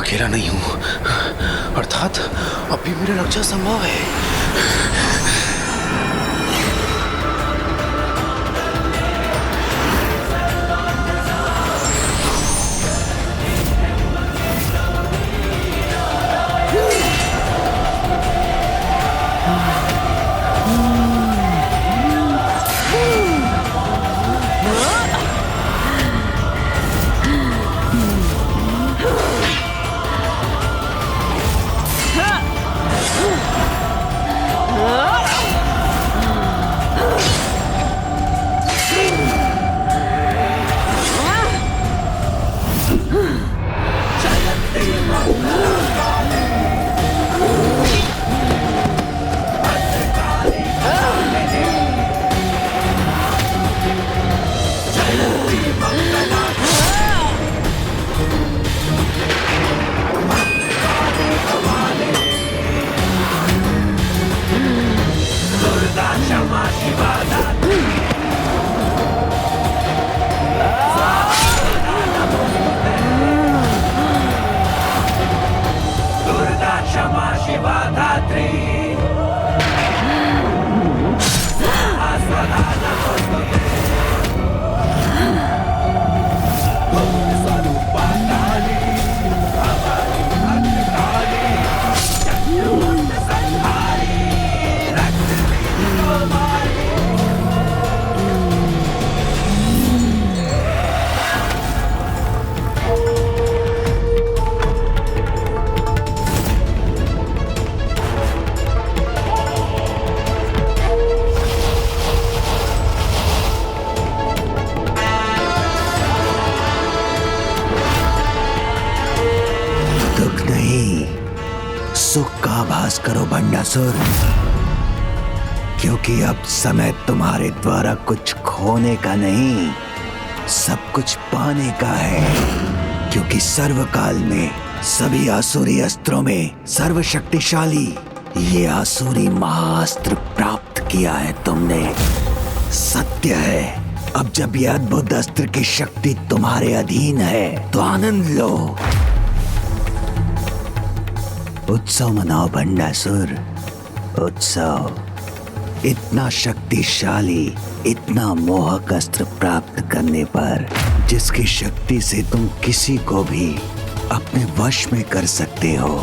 अकेला नहीं हूं, अर्थात अब भी मेरा रक्षा संभव है। सुख का आभास करो भंडासुर, क्योंकि अब समय तुम्हारे द्वारा कुछ खोने का नहीं, सब कुछ पाने का है। क्योंकि सर्वकाल में सभी आसुरी अस्त्रों में सर्वशक्तिशाली ये आसुरी महाअस्त्र प्राप्त किया है तुमने। सत्य है, अब जब ये अद्भुत अस्त्र की शक्ति तुम्हारे अधीन है तो आनंद लो। उत्सव मनाओ भंडासुर, उत्सव। इतना शक्तिशाली, इतना मोहक अस्त्र प्राप्त करने पर जिसकी शक्ति से तुम किसी को भी अपने वश में कर सकते हो।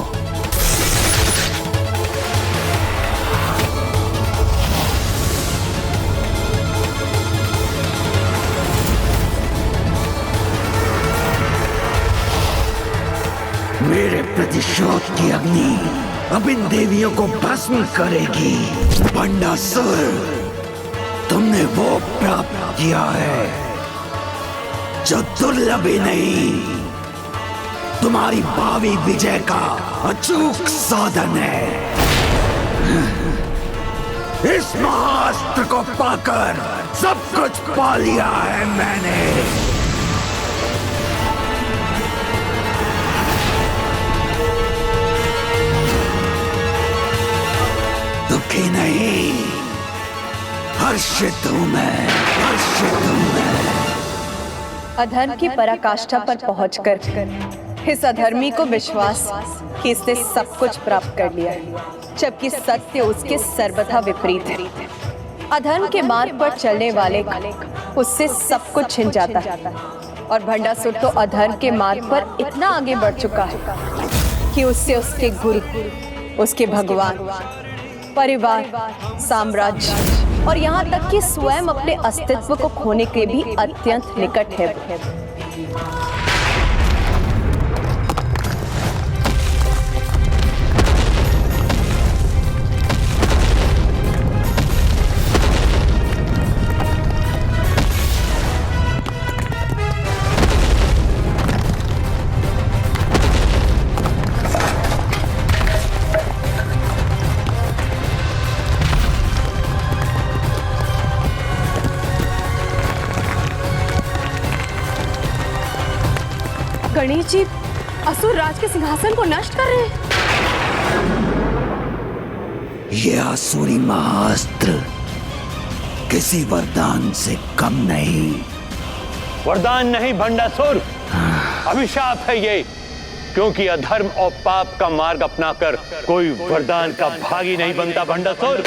मेरे प्रतिशोध की अग्नि अब इन देवियों को भस्म करेगी। भंडासुर, तुमने वो प्राप्त किया है जो दुर्लभ ही नहीं, तुम्हारी भावी विजय का अचूक साधन है। इस महाअस्त्र को पाकर सब कुछ पा लिया है मैंने। दुखी नहीं, हर्षित हूं मैं, हर्षित हूं मैं। अधर्म की पराकाष्ठा पर पहुंचकर इस अधर्मी को विश्वास कि इसने सब कुछ प्राप्त कर लिया, जबकि सत्य उसके सर्वथा विपरीत है। अधर्म के मार्ग पर चलने वाले उससे सब कुछ छिन जाता है, और भंडासुर तो अधर्म के मार्ग पर इतना आगे बढ़ चुका है कि उससे उसके गुरु, उसके भगवान, परिवार, साम्राज्य और यहाँ तक कि स्वयं अपने अस्तित्व को खोने के भी अत्यंत निकट है। गणेश जी असुर राज के सिंहासन को नष्ट कर रहे हैं। ये आसुरी महाअस्त्र किसी वरदान से कम नहीं। वरदान नहीं भंडासुर, अभिशाप है ये। क्योंकि अधर्म और पाप का मार्ग अपनाकर कोई वरदान का भागी नहीं बनता भंडासुर।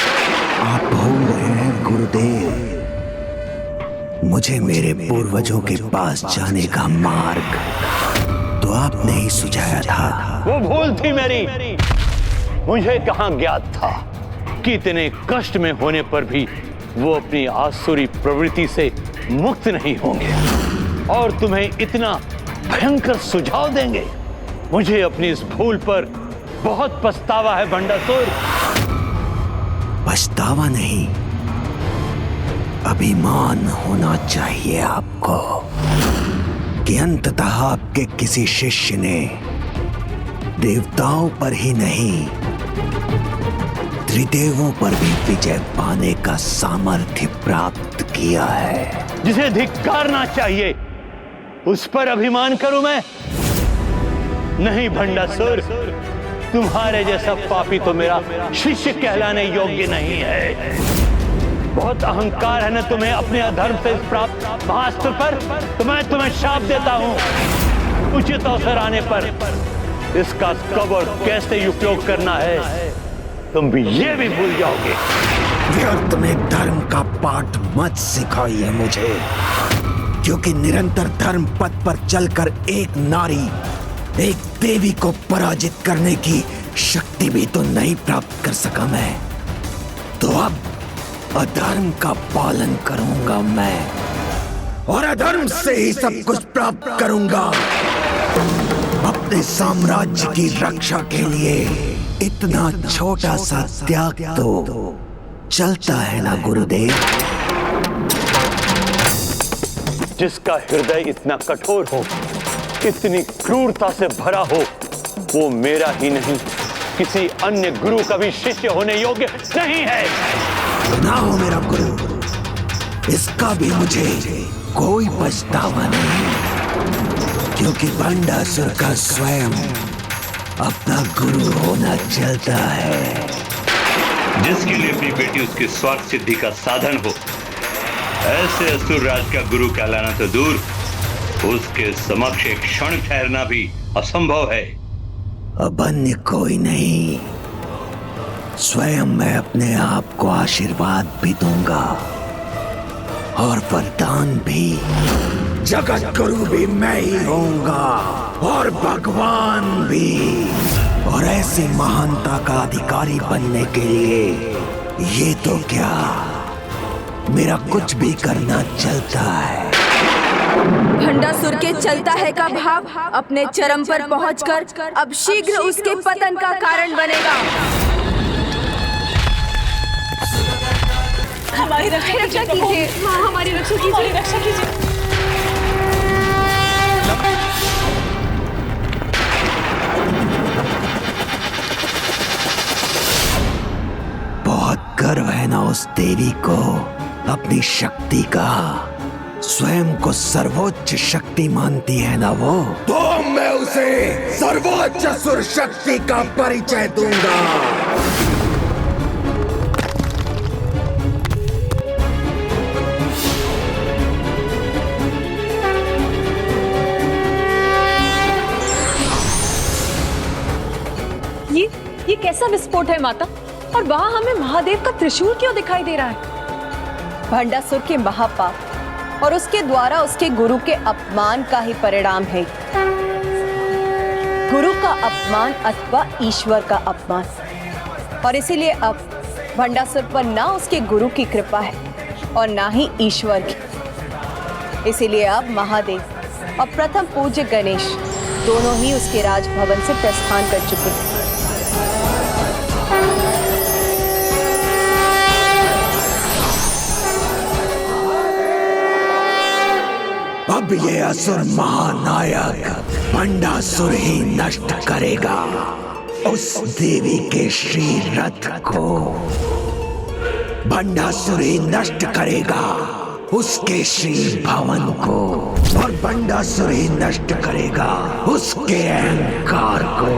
आप भूल रहे हैं गुरुदेव, मुझे मेरे पूर्वजों के पास जाने का मार्ग तो आपने ही सुझाया था। वो भूल थी मेरी। मुझे कहां ज्ञात था कि इतने कष्ट में होने पर भी वो अपनी आसुरी प्रवृत्ति से मुक्त नहीं होंगे और तुम्हें इतना भयंकर सुझाव देंगे। मुझे अपनी इस भूल पर बहुत पछतावा है भंडासुर। पछतावा नहीं, अभिमान होना चाहिए आपको कि अंततः आपके किसी शिष्य ने देवताओं पर ही नहीं त्रिदेवों पर भी विजय पाने का सामर्थ्य प्राप्त किया है। जिसे धिक्कारना चाहिए उस पर अभिमान करूं मैं? नहीं भंडासुर, तुम्हारे जैसा पापी तो मेरा शिष्य कहलाने योग्य नहीं है। बहुत अहंकार है ना तुम्हें अपने अधर्म से प्राप्त महास्त्र पर। तो मैं तुम्हें शाप देता हूं, उचित अवसर आने पर इसका कब और कैसे उपयोग करना है तुम भी ये भी भूल जाओगे। व्यर्थ में धर्म का पाठ मत सिखाइए मुझे, क्योंकि निरंतर धर्म पथ पर चलकर एक नारी, एक देवी को पराजित करने की शक्ति भी तो नहीं प्राप्त कर सका मैं। तो अब अधर्म का पालन करूंगा मैं और अधर्म से ही सब कुछ प्राप्त करूंगा। अपने साम्राज्य की रक्षा के लिए इतना छोटा सा त्याग तो चलता है ना गुरुदेव। जिसका हृदय इतना कठोर हो, इतनी क्रूरता से भरा हो, वो मेरा ही नहीं किसी अन्य गुरु का भी शिष्य होने योग्य नहीं है। ना हो मेरा गुरु, इसका भी मुझे कोई पछतावा नहीं, क्योंकि भंडासुर का स्वयं अपना गुरु होना चलता है। जिसके लिए अपनी बेटी उसके स्वार्थ सिद्धि का साधन हो, ऐसे असुर राज का गुरु कहलाना तो दूर, उसके समक्ष एक क्षण ठहरना भी असंभव है। अब अन्य कोई नहीं, स्वयं मैं अपने आप को आशीर्वाद भी दूंगा और वरदान भी। जगत गुरु भी मैं ही होऊंगा और भगवान भी। और ऐसी महानता का अधिकारी बनने के लिए ये तो क्या, मेरा कुछ भी करना चलता है। भंडासुर के चलता है का भाव अपने चरम पर पहुंचकर अब शीघ्र उसके पतन का कारण बनेगा। हमारी रक्षा कीजिए, हमारी रक्षा कीजिए, रक्षा कीजिए। बहुत गर्व है ना उस देवी को अपनी शक्ति का। स्वयं को सर्वोच्च शक्ति मानती है ना वो, तो मैं उसे सर्वोच्च असुर शक्ति का परिचय दूंगा। ये कैसा विस्फोट है माता? और वहां हमें महादेव का त्रिशूल क्यों दिखाई दे रहा है? भंडासुर के महापाप और उसके द्वारा उसके गुरु के अपमान का ही परिणाम है। गुरु का अपमान अथवा ईश्वर का अपमान। और इसीलिए अब भंडासुर पर ना उसके गुरु की कृपा है और ना ही ईश्वर की। इसीलिए अब महादेव और प्रथम पूज्य गणेश दोनों ही उसके राजभवन से प्रस्थान कर चुके हैं। अब ये असुर महानायक भंडासुर ही नष्ट करेगा उस देवी के श्री रथ को। भंडासुर ही नष्ट करेगा उसके श्री भवन को, और भंडासुर ही नष्ट करेगा उसके अहंकार को।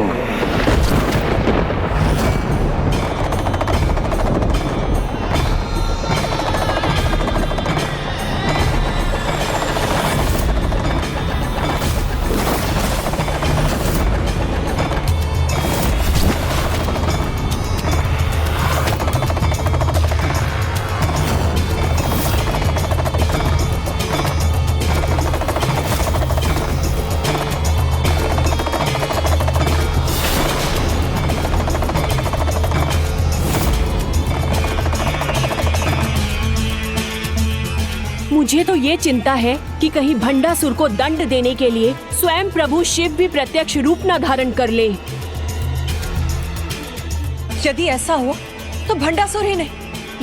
मुझे तो ये चिंता है कि कहीं भंडासुर को दंड देने के लिए स्वयं प्रभु शिव भी प्रत्यक्ष रूप न धारण कर ले। यदि ऐसा हो तो भंडासुर ही नहीं,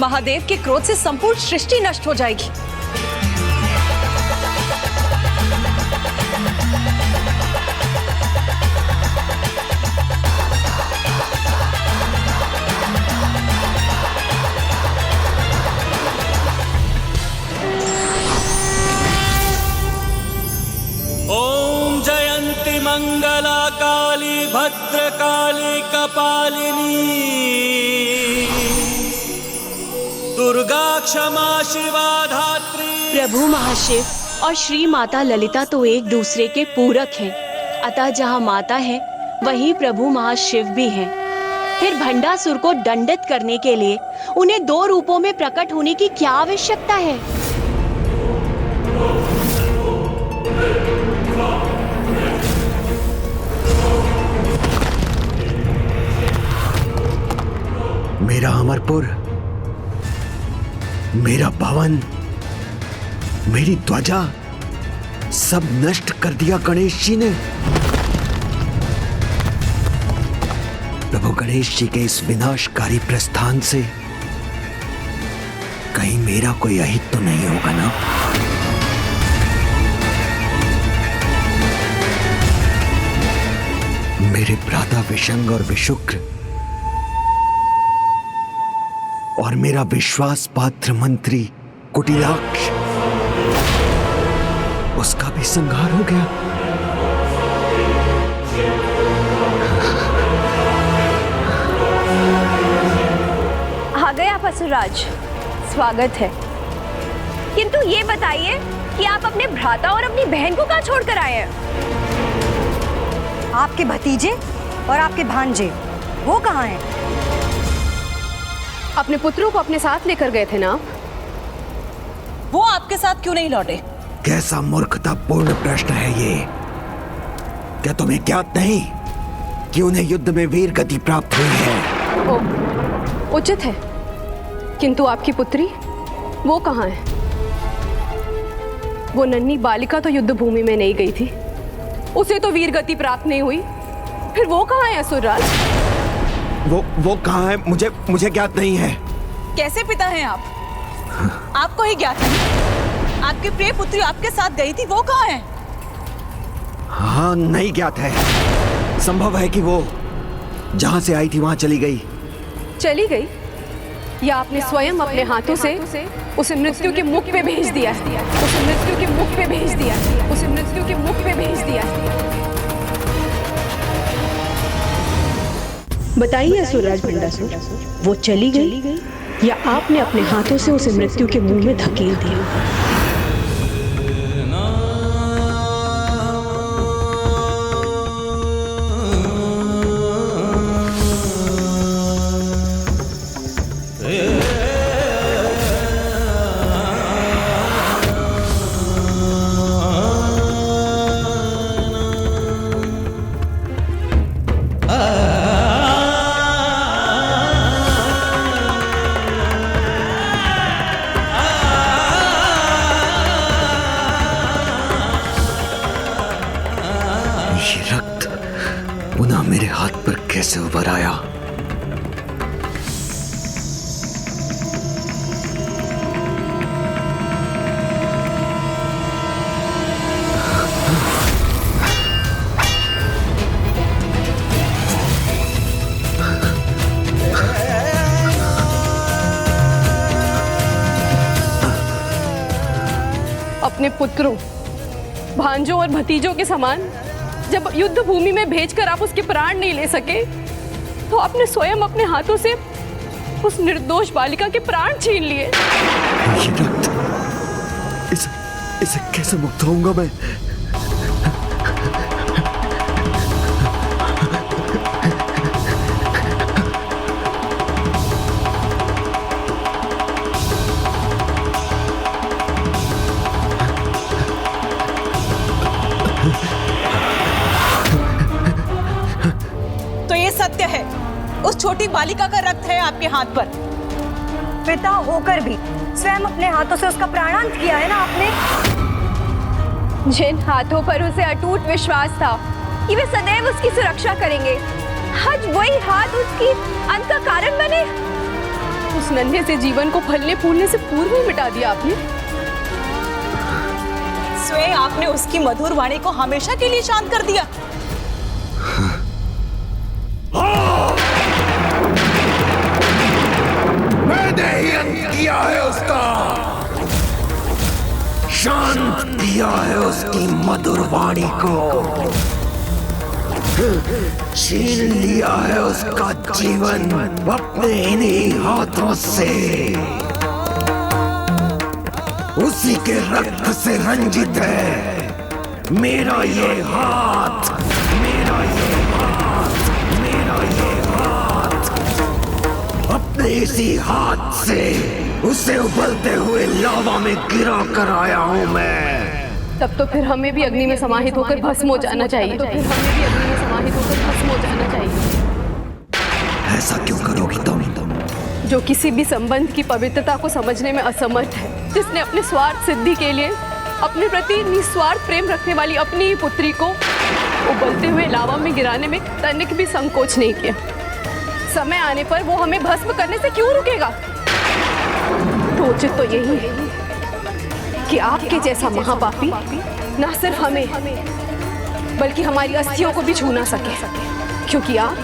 महादेव के क्रोध से संपूर्ण सृष्टि नष्ट हो जाएगी। ओम जयंती मंगला काली भद्रकाली कपालिनी दुर्गा क्षमा शिवा धात्री। प्रभु महाशिव और श्री माता ललिता तो एक दूसरे के पूरक हैं, अतः जहाँ माता है वहीं प्रभु महाशिव भी हैं। फिर भंडासुर को दंडित करने के लिए उन्हें दो रूपों में प्रकट होने की क्या आवश्यकता है? मेरा अमरपुर, मेरा भवन, मेरी ध्वजा सब नष्ट कर दिया गणेश जी ने। प्रभु गणेश जी के इस विनाशकारी प्रस्थान से कहीं मेरा कोई अहित तो नहीं होगा ना? मेरे भ्राता विशंग और विशुक्र और मेरा विश्वास पात्र मंत्री कुटिलाक्ष, उसका भी संहार हो गया। आ गए आप असुरराज, स्वागत है। किंतु ये बताइए कि आप अपने भ्राता और अपनी बहन को कहाँ छोड़कर आए हैं? आपके भतीजे और आपके भांजे वो कहाँ हैं? अपने पुत्रों को अपने साथ लेकर गए थे ना? वो आपके साथ क्यों नहीं लौटे? कैसा मूर्खतापूर्ण प्रश्न है ये? क्या तुम्हें ज्ञात नहीं कि उन्हें युद्ध में वीर गति प्राप्त हुई है? ओ, उचित है, किंतु आपकी पुत्री वो कहाँ है? वो नन्ही बालिका तो युद्ध भूमि में नहीं गई थी, उसे तो वीर गति प्राप्त नहीं हुई, फिर वो कहाँ है असुरराज? वो कहाँ है मुझे ज्ञात नहीं है। कैसे पिता हैं आप? आपको ही ज्ञात नहीं? आपकी प्रिय पुत्री आपके साथ गई थी, वो कहाँ है? हाँ, नहीं ज्ञात है। संभव है कि वो जहाँ से आई थी वहाँ चली गई। चली गई या आपने स्वयं अपने हाथों से उसे मृत्यु के मुख पे भेज दिया? उसे मृत्यु के मुख पे भेज दिया? उसे मृत्यु के मुख पे भेज दिया? बताइए असुरराज भंडासुर, वो चली गई या आपने अपने हाथों से उसे मृत्यु के मुंह में धकेल दिया? ये रक्त पुनः मेरे हाथ पर कैसे उभर आया? अपने पुत्रों, भांजों और भतीजों के समान जब युद्ध भूमि में भेजकर आप उसके प्राण नहीं ले सके, तो आपने स्वयं अपने हाथों से उस निर्दोष बालिका के प्राण छीन लिए। ये रक्त, इसे कैसे मुक्त होऊंगा मैं? तो ये सत्य है, उस छोटी बालिका का रक्त है आपके हाथ पर। पिता होकर भी स्वयं अपने हाथों से उसका प्राणांत किया है ना आपने। जिन हाथों पर उसे अटूट विश्वास था कि वे सदैव उसकी सुरक्षा करेंगे, आज वही हाथ उसकी अंत का कारण बने। उस नन्हे से जीवन को फलने फूलने से पूर्व ही मिटा दिया आपने। स्वयं आपने उसकी मधुर वाणी को हमेशा के लिए शांत कर दिया। मैंने ही अंत किया है उसका, शांत किया है उसकी मधुर वाणी को, छीन लिया है उसका जीवन अपने इन्हीं हाथों से। उसी के रक्त से रंजित है मेरा ये हाथ, मेरा ये हाथ, मेरा ये हाथ। अपने इसी हाथ से उसे उबलते हुए लावा में गिरा कर आया हूं मैं। तब तो फिर हमें भी अग्नि में समाहित होकर भस्म हो जाना चाहिए। ऐसा क्यों करोगी तुम? जो किसी भी संबंध की पवित्रता को समझने में असमर्थ है, जिसने अपने स्वार्थ सिद्धि के लिए अपने प्रति निस्वार्थ प्रेम रखने वाली अपनी ही पुत्री को उबलते हुए लावा में गिराने में तनिक भी संकोच नहीं किया। समय आने पर वो हमें भस्म करने से क्यों रुकेगा? तो उचित तो यही है कि आपके जैसा महापापी न सिर्फ हमें बल्कि हमारी अस्थियों को भी छू ना सके, क्योंकि आप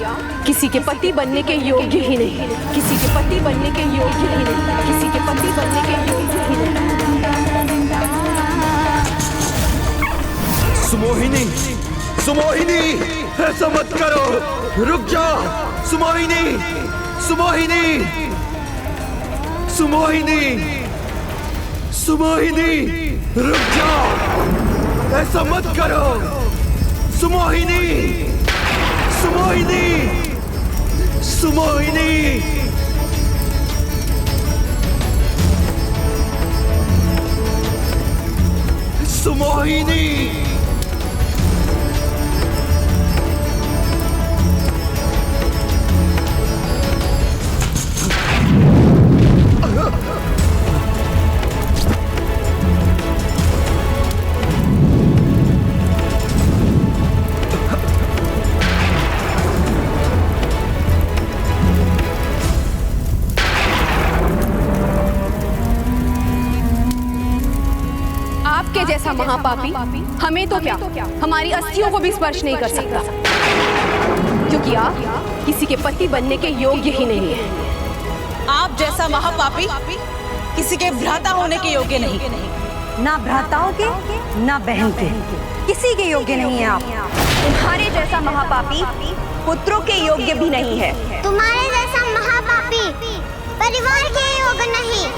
किसी के पति बनने के योग्य ही नहीं, किसी के पति बनने के योग्य ही नहीं, किसी के पति बनने के योग्य ही नहीं। सुमोहिनी, सुमोहिनी, ऐसा मत करो, रुक जाओ। सुमोहिनी, सुमोहिनी, सुमोहिनी, सुमोहिनी, रुक जाओ, ऐसा मत करो। सुमोहिनी, सुमोहिनी, सुमोहिनी, सुमोहिनी। आपके जैसा महापापी हमें तो क्या, हमारी अस्थियों को भी स्पर्श नहीं कर सकता, क्योंकि आप किसी के पति बनने के योग्य ही नहीं है। आप जैसा महापापी किसी के भ्राता होने के योग्य नहीं। ना भ्राताओं के ना बहन के, किसी के योग्य नहीं है आप। तुम्हारे जैसा महापापी पुत्रों के योग्य भी नहीं है। तुम्हारे जैसा महापापी परिवार के योग्य नहीं।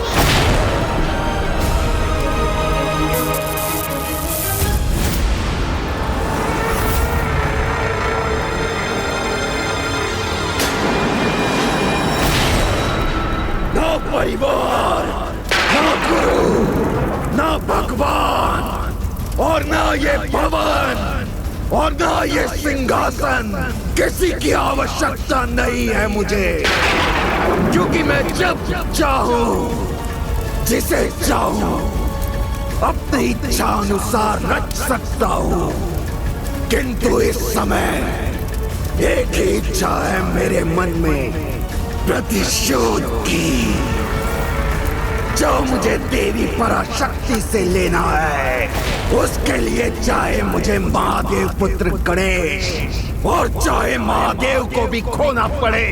ना परिवार, ना गुरु, ना भगवान, और ना ये भवन, और ना ये सिंहासन, किसी की आवश्यकता नहीं है मुझे, क्योंकि मैं जब चाहूं, जिसे चाहूं, अपनी इच्छा अनुसार रच सकता हूं। किंतु इस समय एक ही इच्छा है मेरे मन में, प्रतिशोध की, जो मुझे देवी पराशक्ति से लेना है। उसके लिए चाहे मुझे महादेव पुत्र गणेश और चाहे महादेव को भी खोना पड़े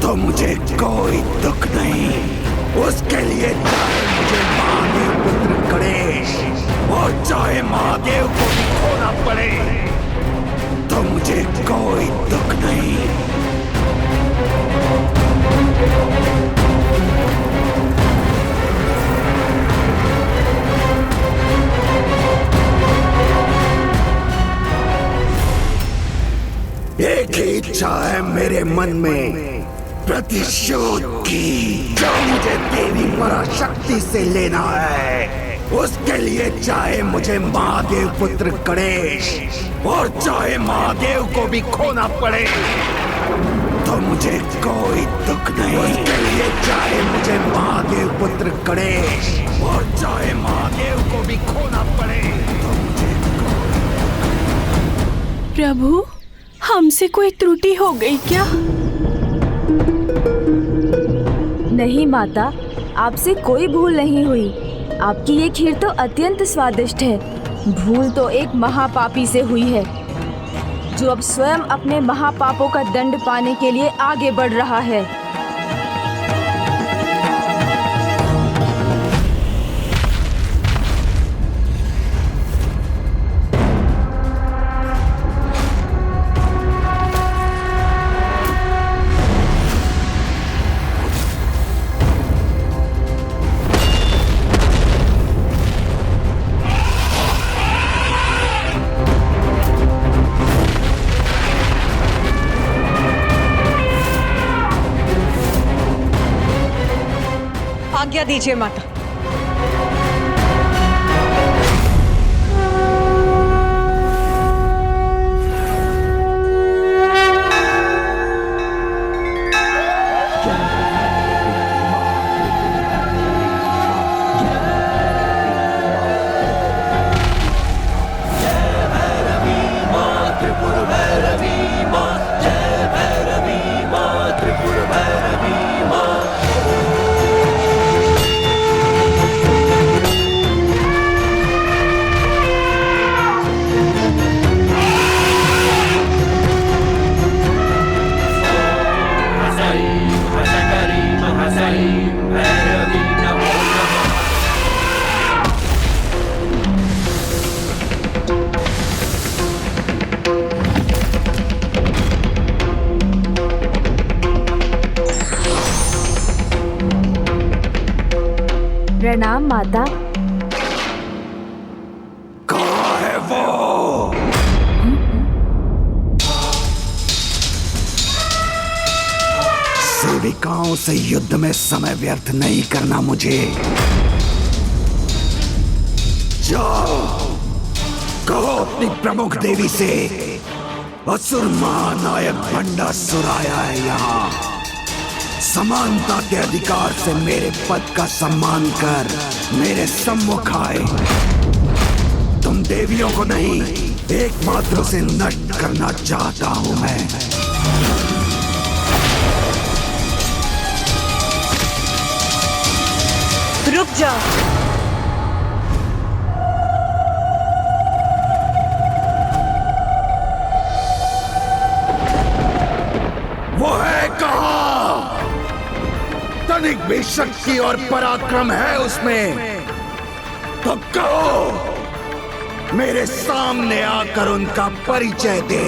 तो मुझे कोई दुख नहीं। उसके लिए चाहे मुझे महादेव पुत्र गणेश और चाहे महादेव को भी खोना पड़े तो मुझे कोई दुख नहीं। एक ही इच्छा है मेरे मन में, प्रतिशोध की, जो मुझे देवी पराशक्ति से लेना है। उसके लिए चाहे मुझे महादेव पुत्र गणेश और चाहे महादेव को भी खोना पड़े तो मुझे कोई दुख नहीं। उसके लिए चाहे मुझे महादेव पुत्र गणेश और चाहे महादेव को भी खोना पड़े तो मुझे प्रभु, हमसे कोई त्रुटि हो गई क्या? नहीं माता, आपसे कोई भूल नहीं हुई। आपकी ये खीर तो अत्यंत स्वादिष्ट है। भूल तो एक महापापी से हुई है, जो अब स्वयं अपने महापापों का दंड पाने के लिए आगे बढ़ रहा है। आज्ञा दीजिए माता। प्रणाम माता। कहाँ है वो? सेविकाओं से युद्ध में समय व्यर्थ नहीं करना मुझे। जाओ, कहो अपनी प्रमुख देवी से असुर महानायक भंडासुर आया है यहाँ। समानता के अधिकार से मेरे पद का सम्मान कर मेरे सम्मुख आए। तुम देवियों को नहीं, एकमात्र से नष्ट करना चाहता हूं मैं। रुक जाओ। वो है कहाँ? तनिक भी शक्ति और पराक्रम है उसमें तो कहो, मेरे सामने आकर उनका परिचय दे।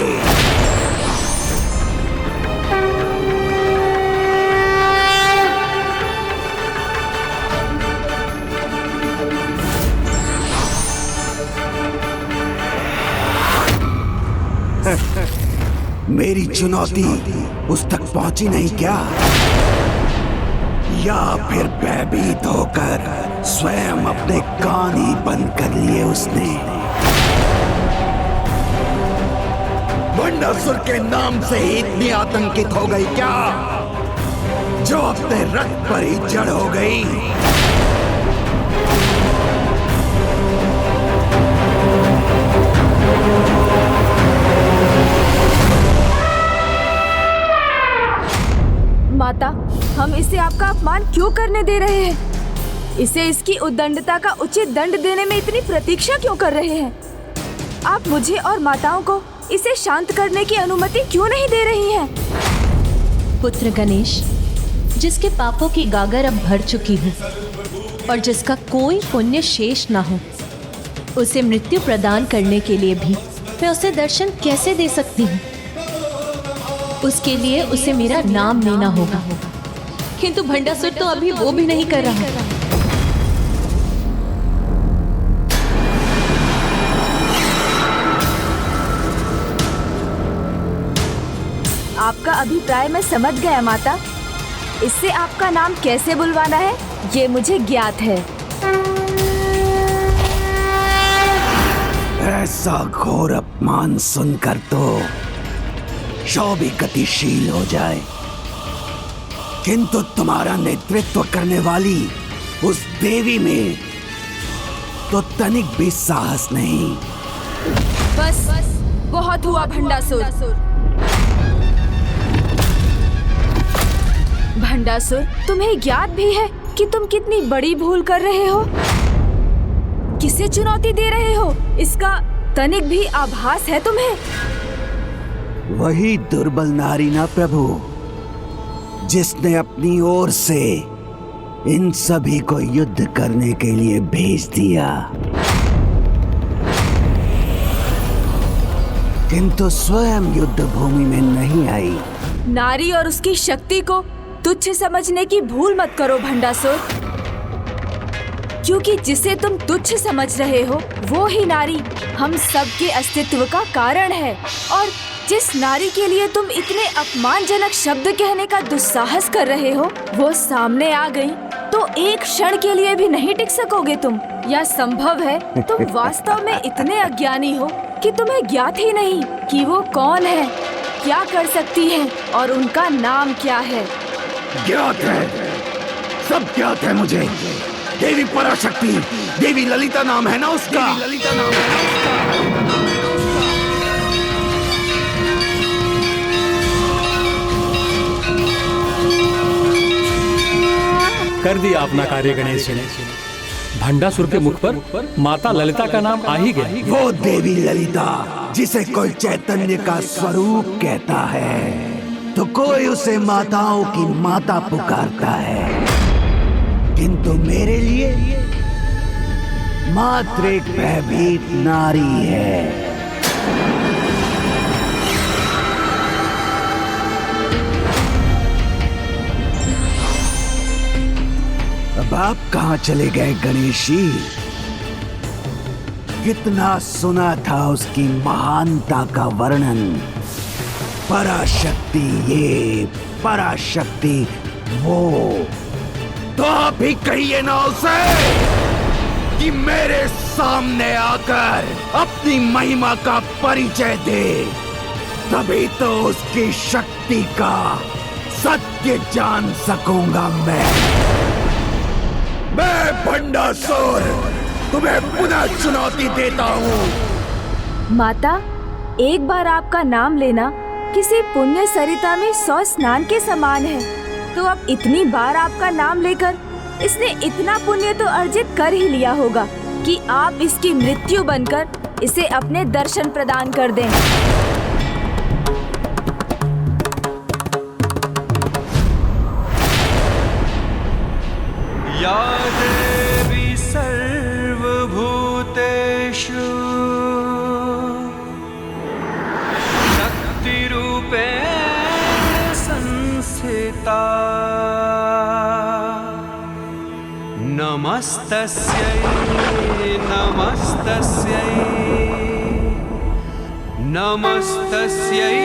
मेरी चुनौती उस तक पहुंची नहीं क्या? या फिर भयभीत होकर स्वयं अपने कान ही बंद कर लिए उसने? भंडासुर के नाम से ही इतनी आतंकित हो गई क्या, जो अपने रक्त पर ही जड़ हो गई? माता, हम इसे आपका अपमान क्यों करने दे रहे हैं? इसे इसकी उद्दंडता का उचित दंड देने में इतनी प्रतीक्षा क्यों कर रहे हैं? आप मुझे और माताओं को इसे शांत करने की अनुमति क्यों नहीं दे रही हैं? पुत्र गणेश, जिसके पापों की गागर अब भर चुकी हूँ और जिसका कोई पुण्य शेष ना हो, उसे मृत्यु प्रदान करने के लिए भी मैं उसे दर्शन कैसे दे सकती हूँ? उसके लिए उसे मेरा नाम लेना होगा, किंतु भंडासुर तो अभी वो भी नहीं कर रहा। आपका अभिप्राय मैं समझ गया माता। इससे आपका नाम कैसे बुलवाना है ये मुझे ज्ञात है। ऐसा घोर अपमान सुनकर तो शव भी गतिशील हो जाए। किंतु तुम्हारा नेतृत्व करने वाली उस देवी में तो तनिक भी साहस नहीं। बस बहुत हुआ भंडासुर। भंडासुर, तुम्हें ज्ञात भी है कि तुम कितनी बड़ी भूल कर रहे हो? किसे चुनौती दे रहे हो, इसका तनिक भी आभास है तुम्हें? वही दुर्बल नारी ना प्रभु, जिसने अपनी ओर से इन सभी को युद्ध करने के लिए भेज दिया, किंतु स्वयं युद्ध भूमि में नहीं आई। नारी और उसकी शक्ति को तुच्छ समझने की भूल मत करो भंडासुर, क्योंकि जिसे तुम तुच्छ समझ रहे हो वो ही नारी हम सबके अस्तित्व का कारण है। और जिस नारी के लिए तुम इतने अपमानजनक शब्द कहने का दुस्साहस कर रहे हो, वो सामने आ गई तो एक क्षण के लिए भी नहीं टिक सकोगे तुम। या संभव है तुम वास्तव में इतने अज्ञानी हो कि तुम्हें ज्ञात ही नहीं कि वो कौन है, क्या कर सकती है और उनका नाम क्या है। ज्ञात है, सब ज्ञात है मुझे। देवी पराशक्ति, देवी ललिता नाम है ना उसका। ललिता नाम है ना उसका। कर दिया अपना कार्य गणेश जी ने। भंडासुर के मुख पर माता ललिता का नाम आ ही गया। वो देवी ललिता जिसे कोई चैतन्य का स्वरूप कहता है, तो कोई उसे माताओं की माता पुकारता है, किंतु मेरे लिए मात्र एक भयभीत नारी है। अब आप कहाँ चले गए गणेश जी? कितना सुना था उसकी महानता का वर्णन। पराशक्ति ये, पराशक्ति वो। तो आप ही कहिए ना उसे कि मेरे सामने आकर अपनी महिमा का परिचय दे, तभी तो उसकी शक्ति का सत्य जान सकूंगा मैं भंडासुर तुम्हें पुनः चुनौती देता हूँ। माता, एक बार आपका नाम लेना किसी पुण्य सरिता में 100 स्नान के समान है, तो अब इतनी बार आपका नाम लेकर इसने इतना पुण्य तो अर्जित कर ही लिया होगा कि आप इसकी मृत्यु बनकर इसे अपने दर्शन प्रदान कर दें। या देवी सर्वभूतेषु शक्तिरूपेण संस्थिता नमस्तस्यै नमस्तस्यै नमस्तस्यै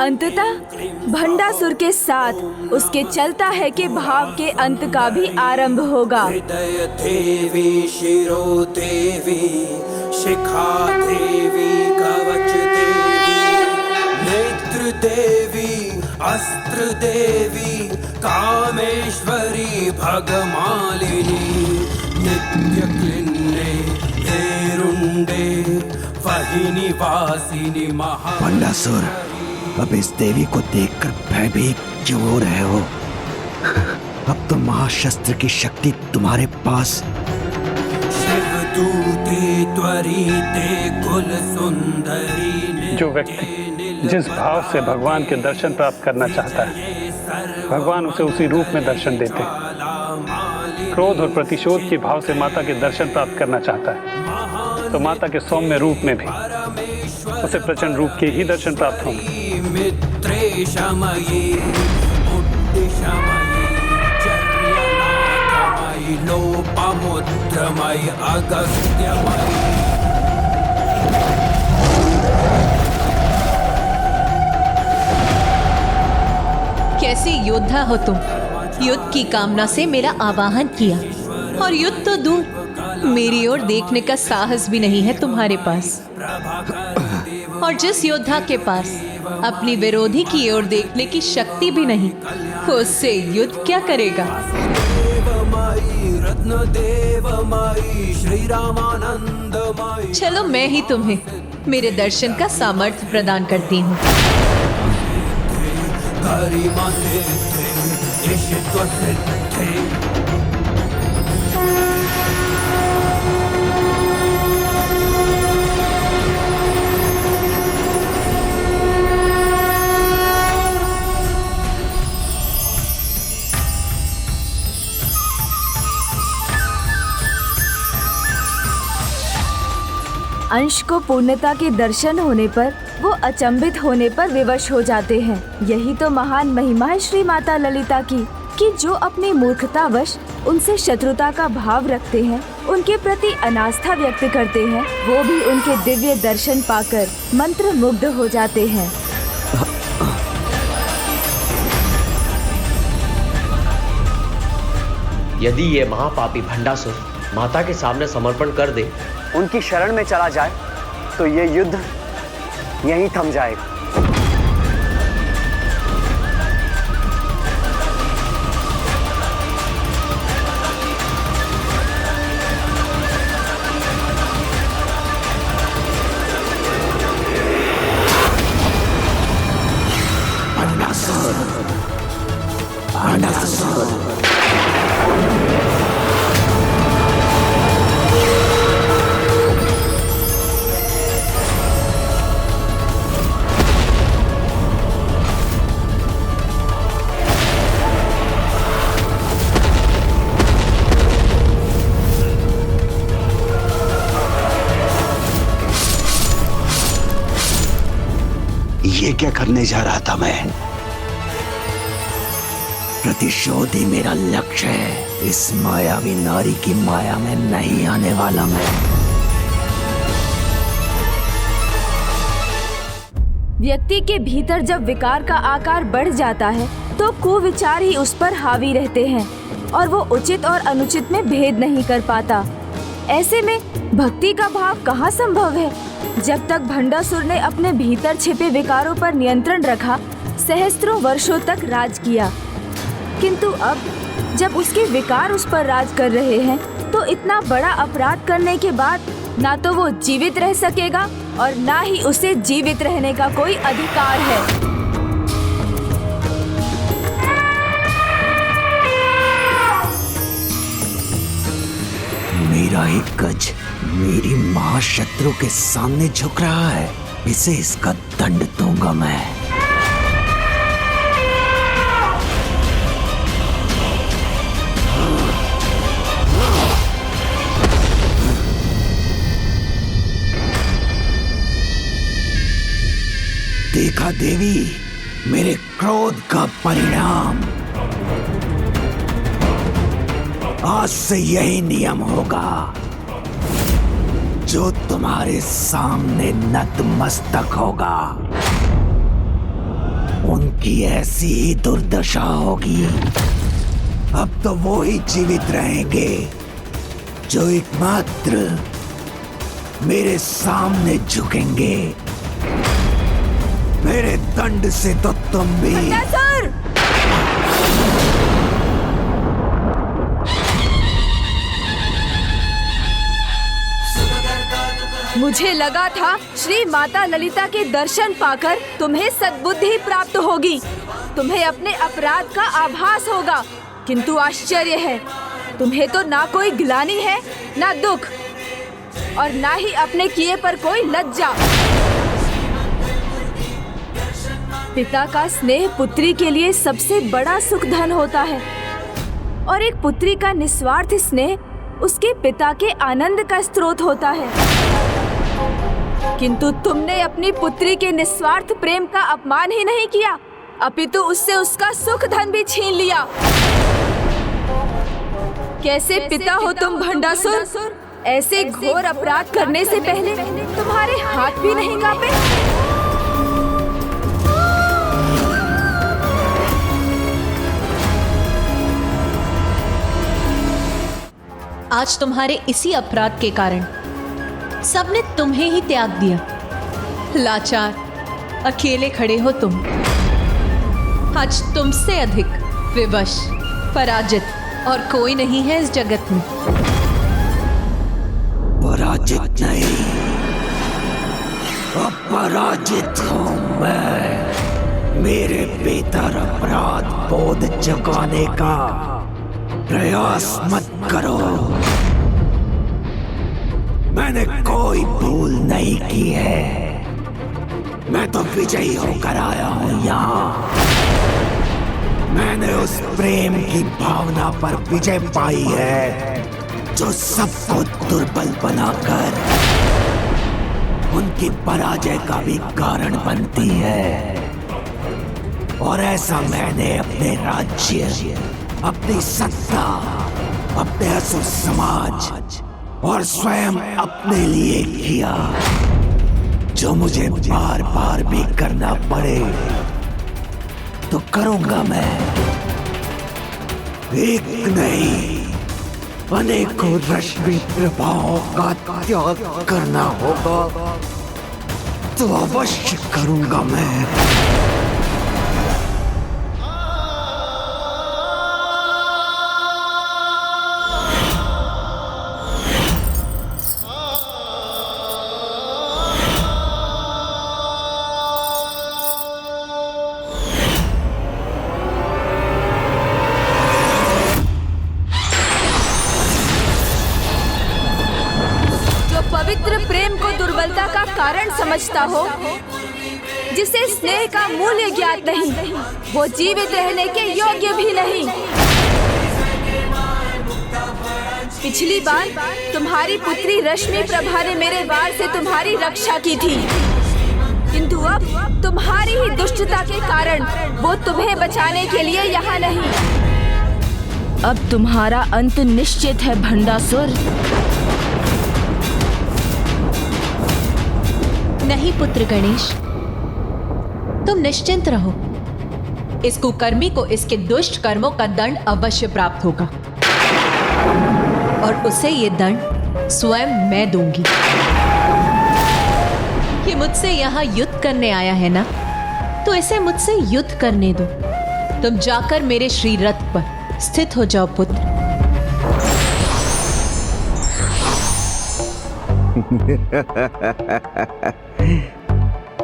अंततः भंडासुर के साथ उसके चलता है कि भाव के अंत का भी आरंभ होगा। हृदय देवी शिरो देवी शिखा देवी कवच देवी नेत्र देवी अस्त्र देवी कामेश्वरी भगमालिनी नित्य क्लिन्ने वेरुंडे वहिनी वासिनी महा। भंडासुर, अब इस देवी को देखकर भयभीत क्यों हो रहे हो? अब तो महाशस्त्र की शक्ति तुम्हारे पास। शिवदूते त्वरिते कुल सुंदरी। जो व्यक्ति जिस भाव से भगवान के दर्शन प्राप्त करना चाहता है, भगवान उसे उसी रूप में दर्शन देते हैं। क्रोध और प्रतिशोध के भाव से माता के दर्शन प्राप्त करना चाहता है तो माता के सौम्य रूप में भी उसे प्रचंड रूप के ही दर्शन प्राप्त होंगे। मित्रे शमयी चर्यनाथमयी लोपमुद्रमयी अगस्त्यमयी। कैसे योद्धा हो तुम। युद्ध की कामना से मेरा आवाहन किया और युद्ध तो दूर, मेरी ओर देखने का साहस भी नहीं है तुम्हारे पास। और जिस योद्धा के पास अपनी विरोधी की ओर देखने की शक्ति भी नहीं, उससे युद्ध क्या करेगा? चलो मैं ही तुम्हें मेरे दर्शन का सामर्थ्य प्रदान करती हूँ। अंश को पूर्णता के दर्शन होने पर वो अचंभित होने पर विवश हो जाते हैं। यही तो महान महिमा है श्री माता ललिता की, कि जो अपनी मूर्खतावश उनसे शत्रुता का भाव रखते हैं, उनके प्रति अनास्था व्यक्त करते हैं, वो भी उनके दिव्य दर्शन पाकर मंत्र मुग्ध हो जाते हैं। यदि ये महापापी भंडासुर माता के सामने समर्पण कर दे, उनकी शरण में चला जाए, तो ये युद्ध यहीं थम जाएगा। ये क्या करने जा रहा था मैं? प्रतिशोध ही मेरा लक्ष्य है। इस मायावी नारी की माया में नहीं आने वाला मैं। व्यक्ति के भीतर जब विकार का आकार बढ़ जाता है तो कुविचार ही उस पर हावी रहते हैं और वो उचित और अनुचित में भेद नहीं कर पाता। ऐसे में भक्ति का भाव कहाँ संभव है? जब तक भंडासुर ने अपने भीतर छिपे विकारों पर नियंत्रण रखा, सहस्त्रों वर्षों तक राज किया, किंतु अब जब उसके विकार उस पर राज कर रहे हैं, तो इतना बड़ा अपराध करने के बाद ना तो वो जीवित रह सकेगा और ना ही उसे जीवित रहने का कोई अधिकार है। मेरा ही गज मेरी महाशत्रु के सामने झुक रहा है, इसे इसका दंड दूंगा मैं। देखा देवी, मेरे क्रोध का परिणाम। आज से यही नियम होगा, जो तुम्हारे सामने नतमस्तक होगा। उनकी ऐसी ही दुर्दशा होगी। अब तो वो ही जीवित रहेंगे जो एकमात्र मेरे सामने झुकेंगे। मेरे दंड से तो तुम भी। मुझे लगा था श्री माता ललिता के दर्शन पाकर तुम्हें सद्बुद्धि प्राप्त होगी, तुम्हें अपने अपराध का आभास होगा, किंतु आश्चर्य है, तुम्हें तो ना कोई ग्लानि है, ना दुख, और ना ही अपने किए पर कोई लज्जा। पिता का स्नेह पुत्री के लिए सबसे बड़ा सुख धन होता है, और एक पुत्री का निस्वार्थ स्नेह उसके पिता के आनंद का स्रोत होता है। किंतु तुमने अपनी पुत्री के निस्वार्थ प्रेम का अपमान ही नहीं किया, अपितु उससे उसका सुख धन भी छीन लिया। कैसे पिता हो तुम भंडासुर! ऐसे घोर अपराध करने से पहले तुम्हारे हाथ भी नहीं कांपे? आज तुम्हारे इसी अपराध के कारण सबने तुम्हें ही त्याग दिया। लाचार अकेले खड़े हो तुम। आज तुमसे अधिक विवश, पराजित और कोई नहीं है इस जगत में। पराजित नहीं, अपराजित हूं मैं। मेरे भीतर अपराध बोध जगाने का प्रयास मत करो। मैंने कोई भूल नहीं की है। मैं तो विजयी होकर आया हूं यहाँ। मैंने उस प्रेम की भावना पर विजय पाई है जो सबको दुर्बल बनाकर उनकी पराजय का भी कारण बनती है। और ऐसा मैंने अपने राज्य, अपनी सत्ता, अपने असुर समाज और स्वयं अपने लिए किया। जो मुझे बार बार भी करना पड़े तो करूंगा मैं। एक नहीं, अनेकों रश्मि प्रभावों का त्याग करना होगा तो अवश्य करूंगा मैं। पवित्र प्रेम को दुर्बलता का कारण समझता हो, जिसे स्नेह का मूल्य ज्ञात नहीं, वो जीवित रहने के योग्य भी नहीं। पिछली बार तुम्हारी पुत्री रश्मि प्रभा ने मेरे वार से तुम्हारी रक्षा की थी, किंतु अब तुम्हारी ही दुष्टता के कारण वो तुम्हें बचाने के लिए यहाँ नहीं। अब तुम्हारा अंत निश्चित है भंडासुर। नहीं पुत्र गणेश, तुम निश्चिंत रहो। इस कुकर्मी को इसके दुष्ट कर्मों का दंड अवश्य प्राप्त होगा, और उसे ये दंड स्वयं मैं दूंगी। ये मुझसे यहाँ युद्ध करने आया है ना, तो इसे मुझसे युद्ध करने दो। तुम जाकर मेरे श्री रथ पर स्थित हो जाओ पुत्र।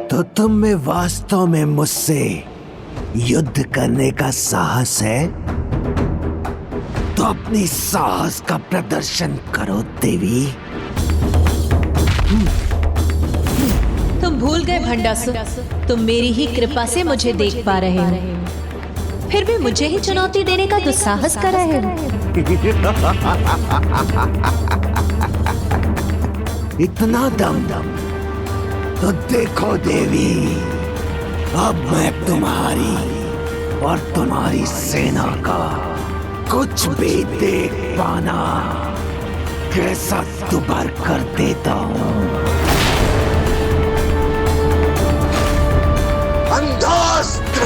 तो तुम में वास्तव में मुझसे युद्ध करने का साहस है? तो अपनी साहस का प्रदर्शन करो देवी। तुम भूल गए भंडासुर, तुम मेरी ही कृपा से मुझे देख पा रहे हो, फिर भी मुझे ही चुनौती देने का दुस्साहस कर रहे हो। इतना दम तो देखो देवी, अब मैं तुम्हारी और तुम्हारी सेना का कुछ भी देख पाना कैसा दुबार कर देता हूँ। अंधास्त्र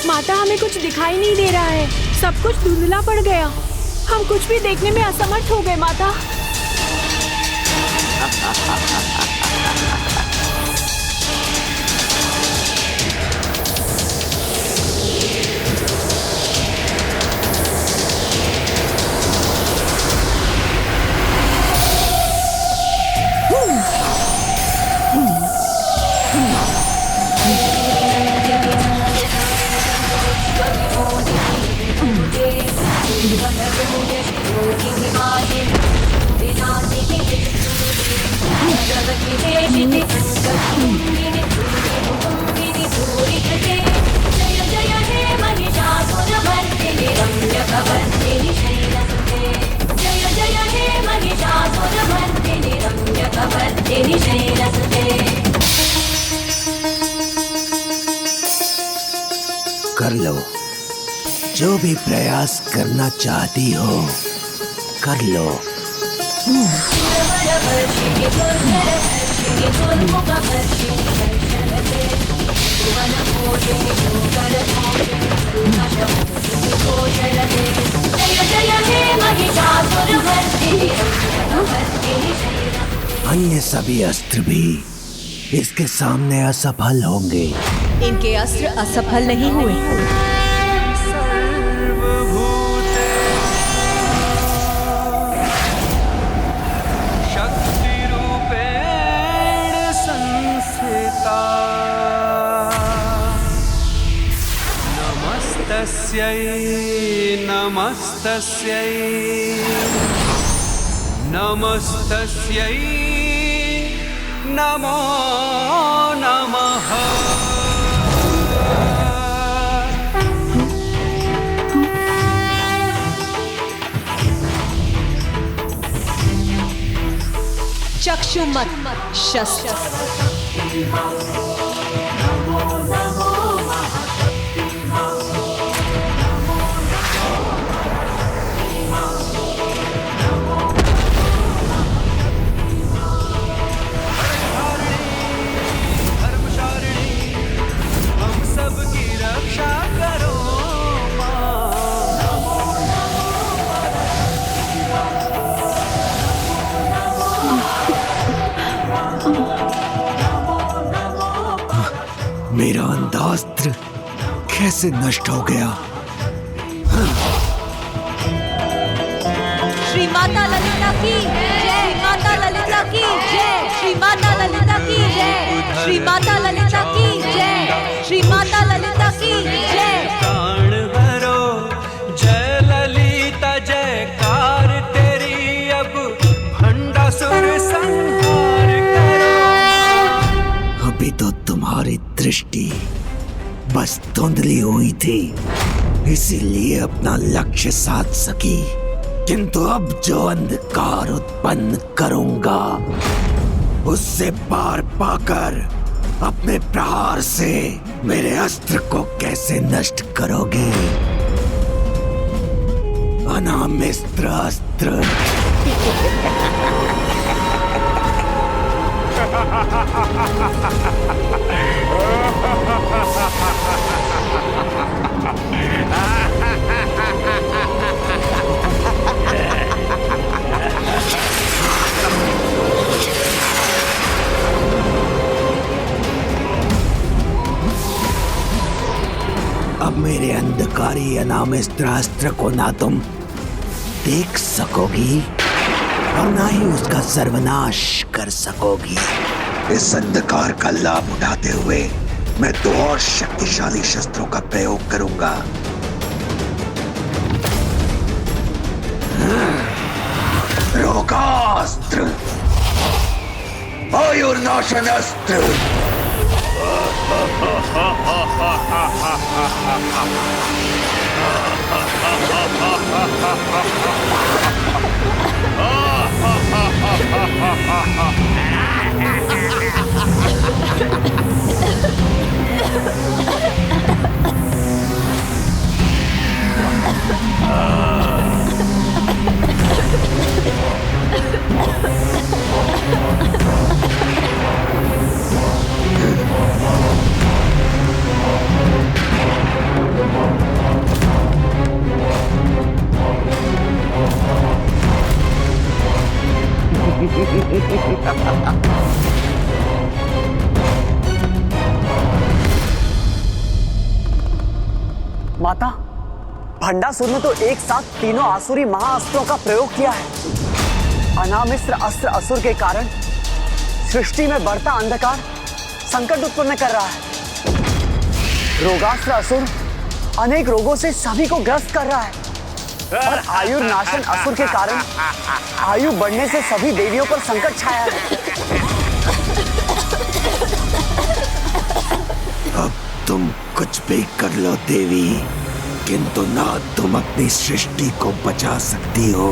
माता, हमें कुछ दिखाई नहीं दे रहा है, सब कुछ धुंधला पड़ गया, हम कुछ भी देखने में असमर्थ हो गए माता। कर लो, जो भी प्रयास करना चाहती हो कर लो। अन्य सभी अस्त्र भी इसके सामने असफल होंगे। इनके अस्त्र असफल नहीं हुए। नमस्तस्यै नमस्तस्यै नमो नमः। चक्षुमत शस्त्र। मेरा अंधास्त्र कैसे नष्ट हो गया? श्री माता ललिता की जय, माता ललिता की जय, श्री माता ललिता की जय, श्री माता ललिता की जय, श्री माता ललिता की जय। प्राण भरो जय ललिता जयकार तेरी, अब भंडासुर संहार करो। अभी तो तुम्हारी दृष्टि बस धुंधली हुई थी, इसीलिए अपना लक्ष्य साध सकी, किंतु अब जो अंधकार उत्पन्न करूंगा उससे पार पाकर अपने प्रहार से मेरे अस्त्र को कैसे नष्ट करोगे? अनामिस्त्र अस्त्र। अब मेरे अंधकारी अनामिस्त्र अस्त्र को ना तुम देख सकोगी और ना ही उसका सर्वनाश कर सकोगी। इस अंधकार का लाभ उठाते हुए मैं 2 और शक्तिशाली शस्त्रों का प्रयोग करूंगा। रोगास्त्र, वायुर्नाशन अस्त्र। माता, भंडासुर ने तो एक साथ तीनों आसुरी महाअस्त्रों का प्रयोग किया है। अनामिस्त्र अस्त्र असुर के कारण सृष्टि में बढ़ता अंधकार संकट उत्पन्न कर रहा है। रोगास्त्र असुर अनेक रोगों से सभी को ग्रस्त कर रहा है। और आयुर्नाशन असुर के कारण आयु बढ़ने से सभी देवियों पर संकट छाया है। अब तुम कुछ भी कर लो देवी, किंतु ना तुम अपनी सृष्टि को बचा सकती हो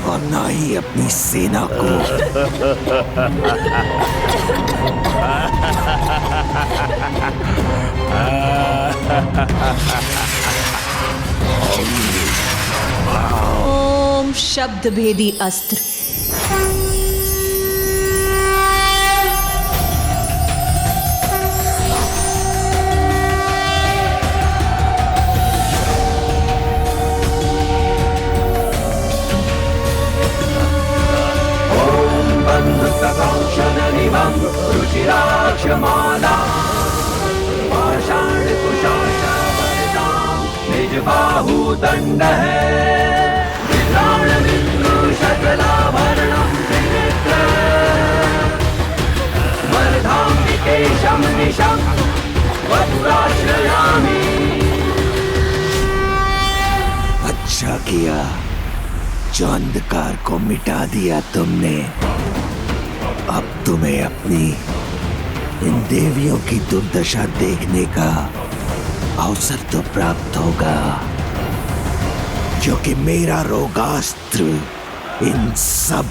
और ना ही अपनी सेना को। ओम शब्द भेदी अस्त्र। निज बाहु दंड है विराण बिंदु शकलाभरणं त्रिनेत्र वर्धाम्बिकेशं निशं वपुराश्रयामि। अच्छा किया जो अंधकार को मिटा दिया तुमने। अब तुम्हें अपनी इन देवियों की दुर्दशा देखने का अवसर तो प्राप्त होगा, क्योंकि मेरा रोगास्त्र इन सब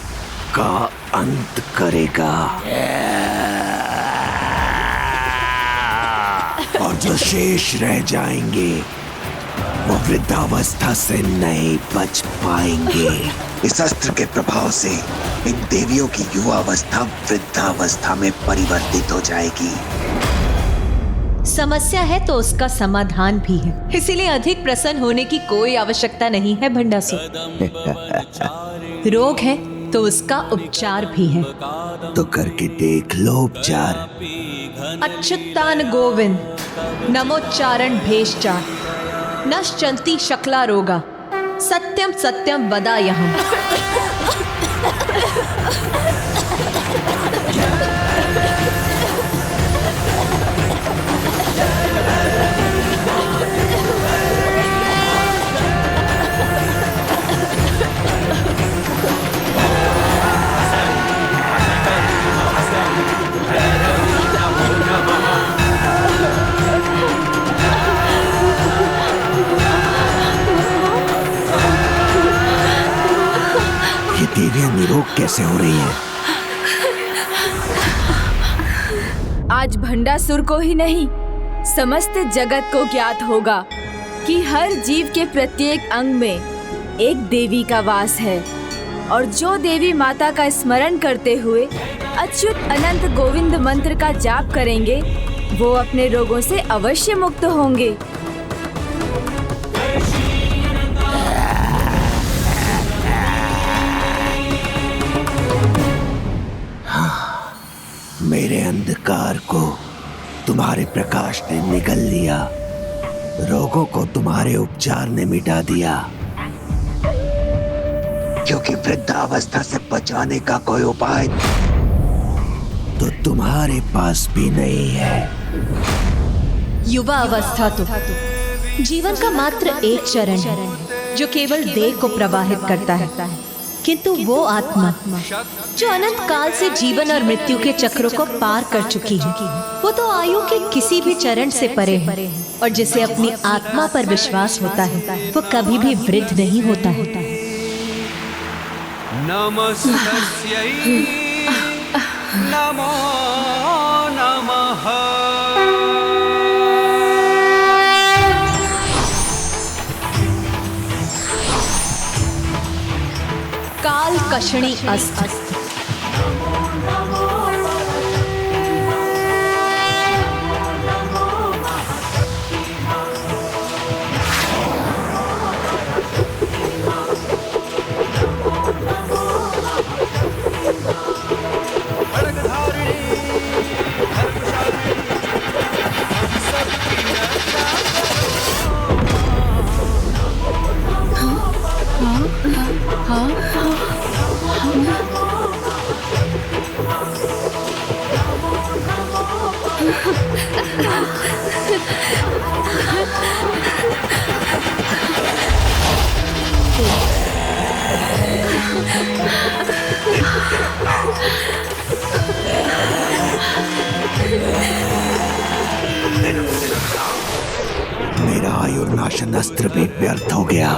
का अंत करेगा। और जो शेष रह जाएंगे वो वृद्धावस्था से नहीं बच पाएंगे। इस अस्त्र के प्रभाव से इन देवियों की युवावस्था वृद्धावस्था में परिवर्तित हो जाएगी। समस्या है तो उसका समाधान भी है, इसीलिए अधिक प्रसन्न होने की कोई आवश्यकता नहीं है भंडासुर। रोग है तो उसका उपचार भी है। तो करके देख लो उपचार। अच्युतान गोविंद नमोच्चारण भेषचार नश्चंती शकला रोगा सत्यम सत्यम वदायहम्। देवियां निरोग कैसे हो रही हैं? आज भंडासुर को ही नहीं समस्त जगत को ज्ञात होगा कि हर जीव के प्रत्येक अंग में एक देवी का वास है, और जो देवी माता का स्मरण करते हुए अच्युत अनंत गोविंद मंत्र का जाप करेंगे वो अपने रोगों से अवश्य मुक्त होंगे। मेरे अंधकार को तुम्हारे प्रकाश ने निगल लिया, रोगों को तुम्हारे उपचार ने मिटा दिया, क्योंकि वृद्धावस्था से बचाने का कोई उपाय तो तुम्हारे पास भी नहीं है। युवा अवस्था तो जीवन का मात्र एक चरण है जो केवल देह को प्रवाहित करता है, किंतु वो आत्मा जो अनंत काल से जीवन और मृत्यु के चक्रों को पार कर चुकी है, वो तो आयु के किसी भी चरण से परे है, और जिसे अपनी आत्मा पर विश्वास होता है वो कभी भी वृद्ध नहीं होता है। नमस्तस्यै नमो नमः। काल कषणी अस्त्र। आयुर्नाशन अस्त्र भी व्यर्थ हो गया।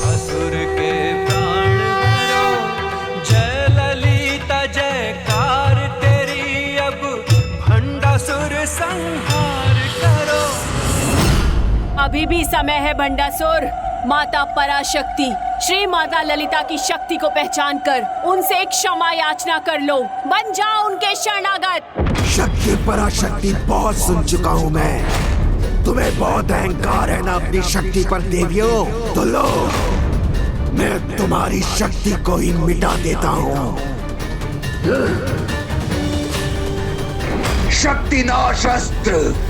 असुर के प्राण हरो, जय ललिता जयकार तेरी, अब भंडासुर संहार करो। अभी भी समय है भंडासुर। माता पराशक्ति श्री माता ललिता की शक्ति को पहचान कर उनसे एक क्षमा याचना कर लो। बन जाओ उनके शरणागत। शक्ति पराशक्ति बहुत सुन चुका हूँ मैं। तुम्हें बहुत अहंकार है ना अपनी शक्ति पर देवियों। तो लो, मैं तुम्हारी शक्ति को ही मिटा देता हूँ। शक्ति नाश अस्त्र।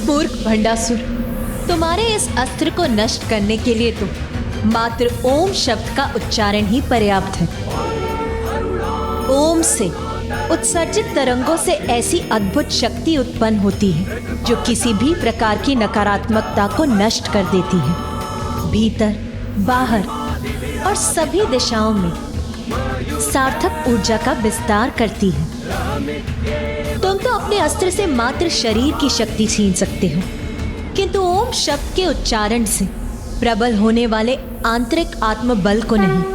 मूर्ख भंडासुर, तुम्हारे इस अस्त्र को नष्ट करने के लिए तो मात्र ओम शब्द का उच्चारण ही पर्याप्त है। ओम से उत्सर्जित तरंगों से ऐसी अद्भुत शक्ति उत्पन्न होती है जो किसी भी प्रकार की नकारात्मकता को नष्ट कर देती है। भीतर, बाहर और सभी दिशाओं में सार्थक ऊर्जा का विस्तार करती है। तुम तो अपने अस्त्र से मात्र शरीर की शक्ति छीन सकते हो, किंतु ओम शब्द के उच्चारण से प्रबल होने वाले आंतरिक आत्मबल को नहीं।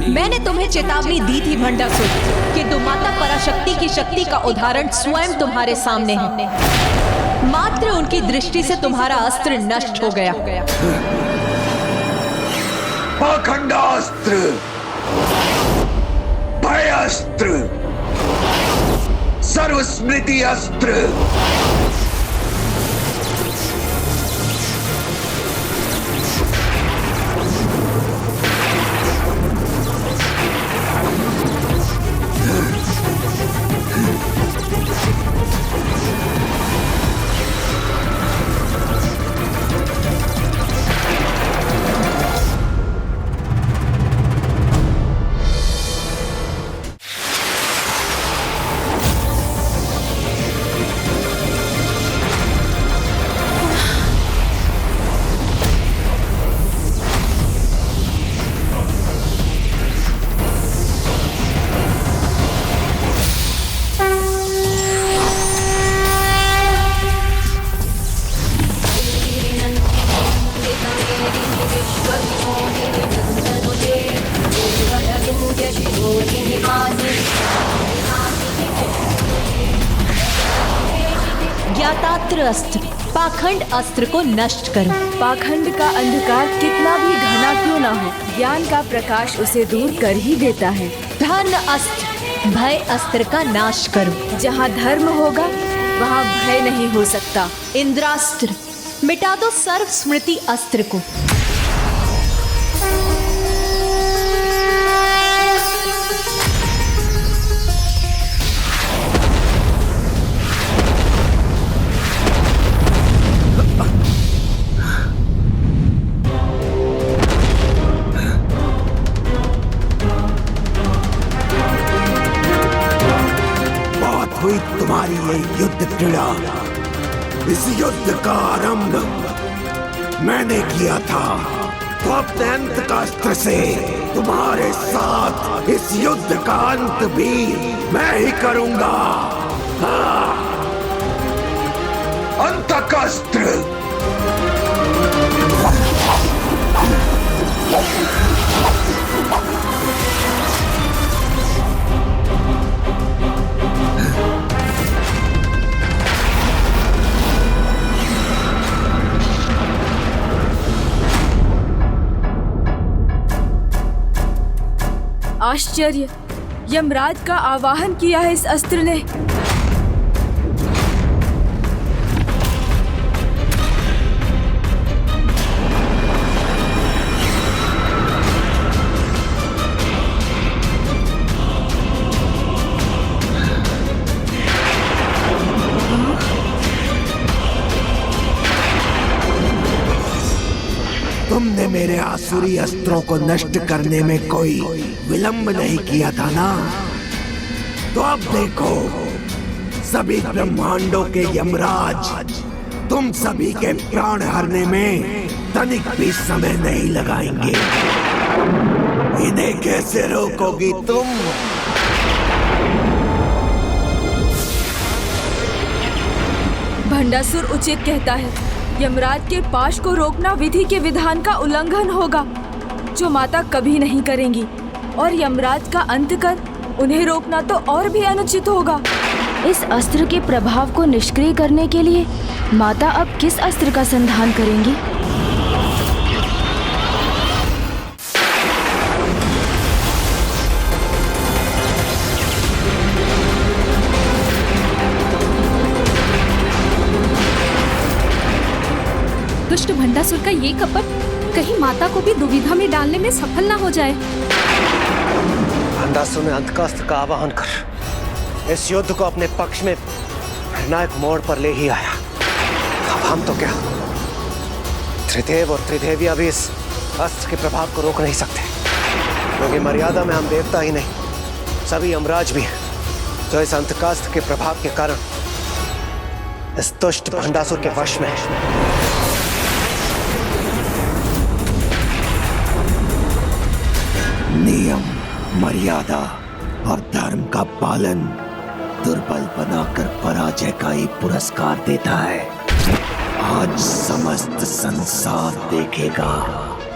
मैंने तुम्हें चेतावनी दी थी भंडासुर, किंतु माता पराशक्ति की शक्ति का उदाहरण स्वयं तुम्हारे सामने है। मात्र उनकी दृष्टि से तुम्हारा अस्त्र नष्ट हो गया। पाखंडास्त्र, भयास्त्र, सर्वस्मृति अस्त्र। ज्ञातात्र अस्त्र, पाखंड अस्त्र को नष्ट करो। पाखंड का अंधकार कितना भी घना क्यों ना हो, ज्ञान का प्रकाश उसे दूर कर ही देता है। धर्म अस्त्र, भय अस्त्र का नाश करो। जहाँ धर्म होगा वहाँ भय नहीं हो सकता। इंद्रास्त्र, मिटा दो सर्व स्मृति अस्त्र को। हुई तुम्हारी ये युद्ध क्रीड़ा। इस युद्ध का आरंभ मैंने किया था, तो अपने अंत का अस्त्र से तुम्हारे साथ इस युद्ध का अंत भी मैं ही करूंगा। हाँ। अंतकस्त्र। आश्चर्य, यमराज का आवाहन किया है इस अस्त्र ने। तुमने मेरे आसुरी अस्त्रों को नष्ट करने में कोई विलंब नहीं किया था ना? तो अब देखो, सभी ब्रह्मांडों के यमराज तुम सभी के प्राण हरने में तनिक भी समय नहीं लगाएंगे। इन्हें कैसे रोकोगी तुम? भंडासुर उचित कहता है, यमराज के पाश को रोकना विधि के विधान का उल्लंघन होगा, जो माता कभी नहीं करेंगी। और यमराज का अंत कर उन्हें रोकना तो और भी अनुचित होगा। इस अस्त्र के प्रभाव को निष्क्रिय करने के लिए माता अब किस अस्त्र का संधान करेंगी? दुष्ट भंडासुर का ये कपट कहीं माता को भी दुविधा में डालने में सफल ना हो जाए। भंडासुर ने अंतकास्त्र का आवाहन कर इस युद्ध को अपने पक्ष में निर्णायक मोड़ पर ले ही आया। अब हम तो क्या, त्रिदेव और त्रिदेवियां भी इस अस्त्र के प्रभाव को रोक नहीं सकते, क्योंकि मर्यादा में हम देवता ही नहीं, सभी यमराज भी हैं, जो इस अंतकास्त्र के प्रभाव के कारण इस दुष्ट भंडासुर के वश में है। नियम, मर्यादा और धर्म का पालन दुर्बल बनाकर पराजय का ही पुरस्कार देता है। आज समस्त संसार देखेगा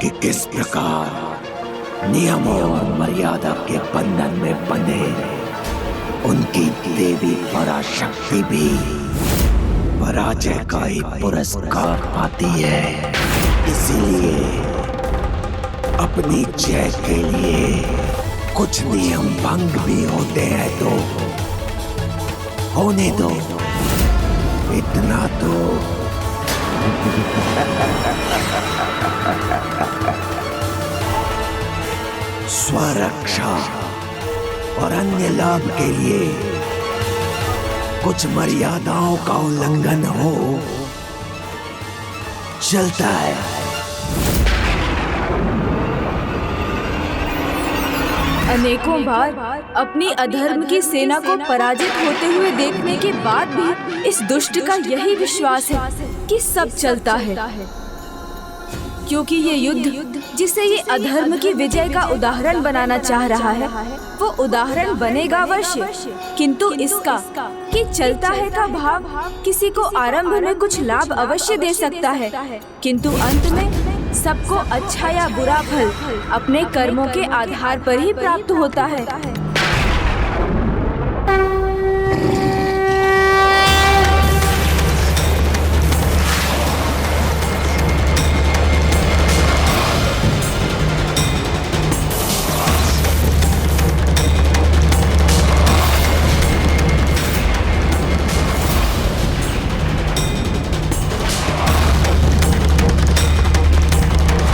कि किस प्रकार नियमों और मर्यादा के बंधन में बंधे उनकी देवी पराशक्ति भी पराजय का ही पुरस्कार पाती है। इसीलिए अपनी जय के लिए कुछ नियम भंग भी होते हैं तो होने दो, इतना तो। स्वरक्षा और अन्य लाभ के लिए कुछ मर्यादाओं का उल्लंघन हो चलता है। अनेकों बार अपनी अधर्म की सेना को पराजित होते हुए देखने के बाद भी इस दुष्ट का यही विश्वास है कि सब चलता है, क्योंकि ये युद्ध जिसे ये अधर्म की विजय का उदाहरण बनाना चाह रहा है, वो उदाहरण बनेगा अवश्य, किंतु इसका कि चलता है का भाव किसी को आरंभ में कुछ लाभ अवश्य दे सकता है, किंतु अंत में सबको अच्छा या बुरा फल अपने कर्मों के आधार पर ही प्राप्त होता है।